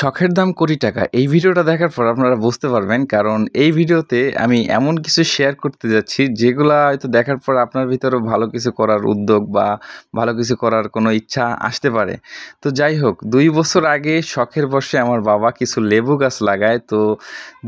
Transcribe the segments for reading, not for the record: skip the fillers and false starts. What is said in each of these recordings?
শখের দাম কোটি টাকা। এই ভিডিওটা দেখার পর আপনারা বুঝতে পারবেন। কারণ এই ভিডিওতে আমি এমন কিছু শেয়ার করতে যাচ্ছি যেগুলা হয়তো দেখার পর আপনার ভিতরেও ভালো কিছু করার উদ্যোগ বা ভালো কিছু করার কোনো ইচ্ছা আসতে পারে। তো যাই হোক ২ বছর আগে শখের বশে আমার বাবা কিছু লেবু গাছ লাগায়। তো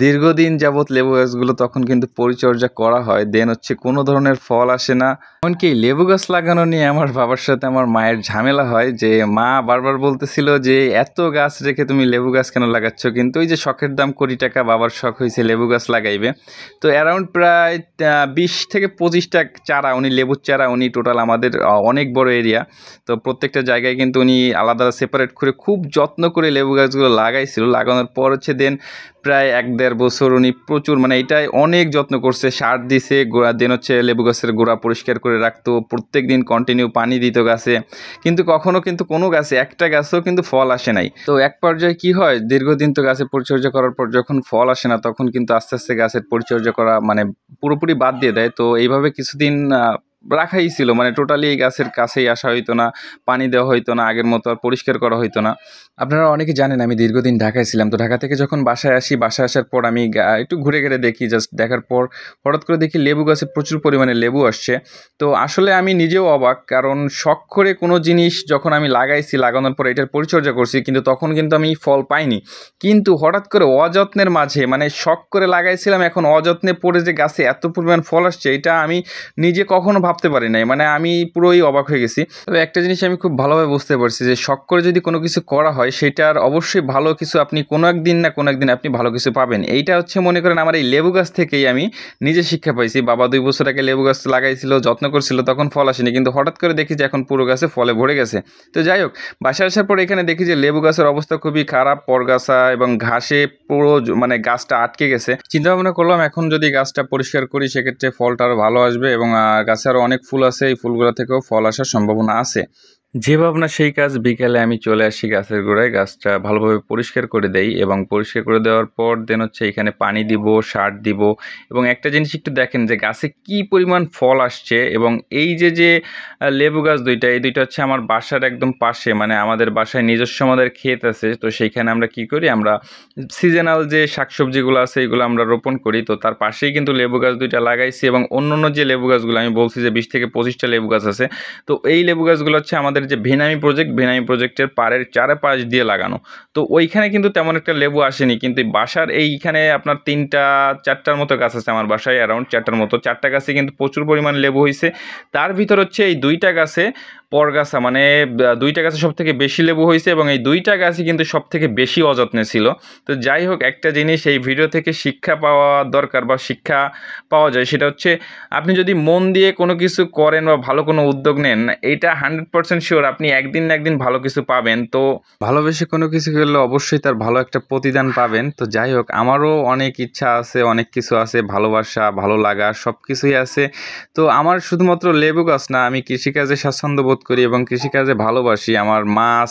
দীর্ঘদিন যাবৎ লেবু গাছগুলো তখন কিন্তু পরিচর্যা করা হয়। দেন হচ্ছে কোনো ধরনের ফল আসে না। এমনকি লেবু গাছ লাগানো নিয়ে আমার বাবার সাথে আমার মায়ের ঝামেলা হয় যে মা বারবার বলতেছিল যে, "এত গাছ রেখে তুমি লেবু গাছ কেন লাগাচ্ছ?" কিন্তু ওই যে শখের দাম কোটি টাকা, বাবার শখ হইছে লেবু গাছ লাগাইবে। তো অ্যারাউন্ড প্রায় ২০ থেকে ২৫ টা চারা উনি লেবুর চারা উনি টোটাল আমাদের অনেক বড় এরিয়া। তো প্রত্যেকটা জায়গায় কিন্তু উনি আলাদা সেপারেট করে খুব যত্ন করে লেবু গাছগুলো লাগাইছিল। লাগানোর পর হচ্ছে দেন প্রায় ১-১.৫ বছর উনি প্রচুর মানে এটায় অনেক যত্ন করছে। সার দিছে, গোড়া দেন হচ্ছে লেবু গাছের গোড়া পরিষ্কার করে রাখতো। প্রত্যেকদিন কন্টিনিউ পানি দিত গাছে। কিন্তু কখনো কিন্তু কোনো গাছে একটা গাছেও কিন্তু ফল আসে নাই। তো এক পর্যায়ে কি হয়, দীর্ঘদিন তো গাছের পরিচর্যা করার পর যখন ফল আসে না তখন কিন্তু আস্তে, আস্তে গাছের পরিচর্যা করা মানে পুরোপুরি বাদ দিয়ে দেয়। তো এইভাবে কিছুদিন রাখাই ছিল। মানে টোটালি এই গাছের কাছেই আসা হইতো না, পানি দেওয়া হইতো না, আগের মতো আর পরিষ্কার করা হইতো না। আপনারা অনেকে জানেন আমি দীর্ঘদিন ঢাকায় ছিলাম। তো ঢাকা থেকে যখন বাসায় আসি, বাসায় আসার পর আমি একটু ঘুরে ঘুরে দেখি, জাস্ট দেখার পর হঠাৎ করে দেখি লেবু গাছে প্রচুর পরিমাণে লেবু আসছে। তো আসলে আমি নিজেও অবাক, কারণ শখ করে কোনো জিনিস যখন আমি লাগাইছি, লাগানোর পর এটার পরিচর্যা করছি, কিন্তু তখন কিন্তু আমি ফল পাইনি। কিন্তু হঠাৎ করে অযত্নের মাঝে মানে শখ করে লাগাইছিলাম, এখন অযত্নে পড়ে যে গাছে এত পরিমাণ ফল আসছে, এটা আমি নিজে কখনো ভাবতে পারি নাই। মানে আমি পুরোই অবাক হয়ে গেছি। তবে একটা জিনিস আমি খুব ভালোভাবে বুঝতে পারছি যে শখ করে যদি কোনো কিছু করা হয় সেটার অবশ্যই ভালো কিছু আপনি কোনো একদিন না কোনো একদিন আপনি ভালো কিছু পাবেন। এইটা হচ্ছে মনে করেন আমার এই লেবু গাছ থেকেই আমি নিজে শিক্ষা পাইছি। বাবা ২ বছর আগে লেবু গাছ লাগাইছিল, যত্ন করছিল, তখন ফল আসেনি, কিন্তু হঠাৎ করে দেখি যে এখন পুরো গাছে ফলে ভরে গেছে। তো যাই হোক, বাসায় আসার পর এখানে দেখি যে লেবু গাছের অবস্থা খুবই খারাপ, পরগাছা এবং ঘাসে পুরো মানে গাছটা আটকে গেছে। চিন্তা ভাবনা করলাম এখন যদি গাছটা পরিষ্কার করি সেক্ষেত্রে ফলটা আরও ভালো আসবে এবং গাছে আরও অনেক ফুল আছে, এই ফুলগুলো থেকেও ফল আসার সম্ভাবনা আছে। যে ভাবনা সেই কাজ, বিকেলে আমি চলে আসি গাছের গোড়ায়, গাছটা ভালোভাবে পরিষ্কার করে দেই এবং পরিষ্কার করে দেওয়ার পর দেন হচ্ছে এখানে পানি দিব, সার দিব এবং একটা জিনিস একটু দেখেন যে গাছে কি পরিমাণ ফল আসছে। এবং এই যে লেবু গাছ দুইটা, এই দুইটা হচ্ছে আমার বাসার একদম পাশে, মানে আমাদের বাসায় নিজস্ব আমাদের ক্ষেত আছে। তো সেইখানে আমরা কি করি, আমরা সিজনাল যে শাকসবজিগুলো আছে এগুলো আমরা রোপণ করি। তো তার পাশেই কিন্তু লেবু গাছ দুইটা লাগাইছি এবং অন্য যে লেবু গাছগুলো আমি বলছি যে ২০ থেকে ২৫টা লেবু গাছ আছে। তো এই লেবু গাছগুলো হচ্ছে আমাদের যে ভেনামি প্রজেক্টের পাড়ের চারপাশ দিয়ে লাগানো। তো ওইখানে কিন্তু তেমন একটা লেবু আসেনি, কিন্তু বাসার এইখানে আপনার ৩-৪টার মতো গাছ আছে আমার বাসায়, অ্যারাউন্ড ৪টার মতো। ৪টা গাছে কিন্তু প্রচুর পরিমাণ লেবু হয়েছে। তার ভিতর হচ্ছে এই ২টা গাছে পরগাছা, মানে ২টা গাছে সবথেকে বেশি লেবু হয়েছে এবং এই ২টা গাছই কিন্তু সবথেকে বেশি অযত্নে ছিল। তো যাই হোক, একটা জিনিস এই ভিডিও থেকে শিক্ষা পাওয়া দরকার বা শিক্ষা পাওয়া যায়, সেটা হচ্ছে আপনি যদি মন দিয়ে কোনো কিছু করেন বা ভালো কোনো উদ্যোগ নেন, এটা 100% শিওর আপনি একদিন না একদিন ভালো কিছু পাবেন। তো ভালোবেসে কোনো কিছু করলে অবশ্যই তার ভালো একটা প্রতিদান পাবেন। তো যাই হোক, আমারও অনেক ইচ্ছা আছে, অনেক কিছু আছে, ভালোবাসা, ভালো লাগা সব কিছুই আছে। তো আমার শুধুমাত্র লেবু গাছ না, আমি কৃষিকাজে স্বাচ্ছন্দ্য বোধ করি এবং কৃষিকাজে ভালোবাসি। আমার মাছ,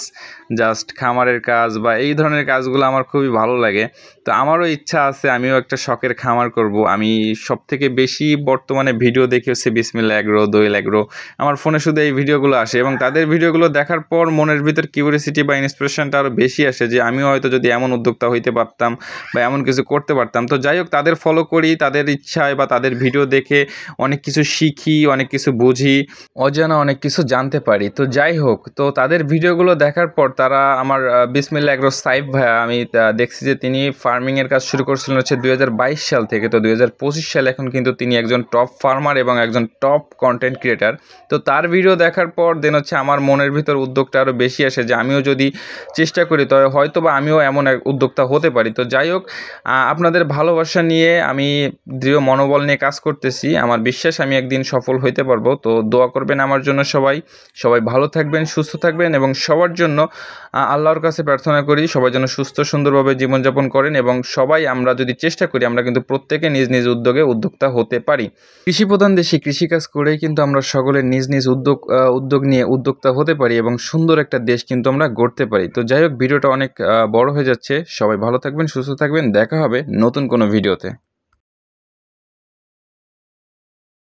জাস্ট খামারের কাজ বা এই ধরনের কাজগুলো আমার খুবই ভালো লাগে। তো আমারও ইচ্ছা আছে আমিও একটা শখের খামার করব। আমি সবথেকে বেশি বর্তমানে ভিডিও দেখি হচ্ছে বিসমিল্লাহ এগ্রো, দোয়েল এগ্রো। আমার ফোনে শুধু এই ভিডিওগুলো আসে এবং তাদের ভিডিওগুলো দেখার পর মনের ভিতর কিউরিওসিটি বা ইন্সপিরেশনটা আরও বেশি আসে যে আমিও হয়তো যদি এমন উদ্যোক্তা হইতে পারতাম বা এমন কিছু করতে পারতাম। তো যাই হোক, তাদের ফলো করি, তাদের ইচ্ছায় বা তাদের ভিডিও দেখে অনেক কিছু শিখি, অনেক কিছু বুঝি, অজানা অনেক কিছু জানতে পারি। তো যাই হোক, তো তাদের ভিডিওগুলো দেখার পর তারা আমার বিসমিল্লাহ এগ্রো সাইফ ভাইয়া, আমি দেখছি যে তিনি ফার্মিংয়ের কাজ শুরু করছিলেন হচ্ছে ২০২২ সাল থেকে। তো ২০২৫ সালে এখন কিন্তু তিনি একজন টপ ফার্মার এবং একজন টপ কন্টেন্ট ক্রিয়েটার। তো তার ভিডিও দেখার পর দেন হচ্ছে আমার মনের ভিতর উদ্যোগটা আরও বেশি আসে যে আমিও যদি চেষ্টা করি তবে হয়তো বা আমিও এমন এক উদ্যোক্তা হতে পারি। তো যাই হোক, আপনাদের ভালোবাসা নিয়ে আমি দৃঢ় মনোবল নিয়ে কাজ করতেছি। আমার বিশ্বাস আমি একদিন সফল হইতে পারবো। তো দোয়া করবেন আমার জন্য সবাই। সবাই ভালো থাকবেন, সুস্থ থাকবেন এবং সবার জন্য আল্লাহর কাছে প্রার্থনা করি সবাই যেন সুস্থ সুন্দরভাবে জীবনযাপন করেন এবং সবাই আমরা যদি চেষ্টা করি আমরা কিন্তু প্রত্যেকে নিজ নিজ উদ্যোগে উদ্যোক্তা হতে পারি। কৃষিপ্রধান দেশে কৃষিকাজ করেই কিন্তু আমরা সকলে নিজ নিজ উদ্যোগ নিয়ে উদ্যোক্তা হতে পারি এবং সুন্দর একটা দেশ কিন্তু আমরা গড়তে পারি। তো যাই হোক, ভিডিওটা অনেক বড় হয়ে যাচ্ছে। সবাই ভালো থাকবেন, সুস্থ থাকবেন। দেখা হবে নতুন কোনো ভিডিওতে।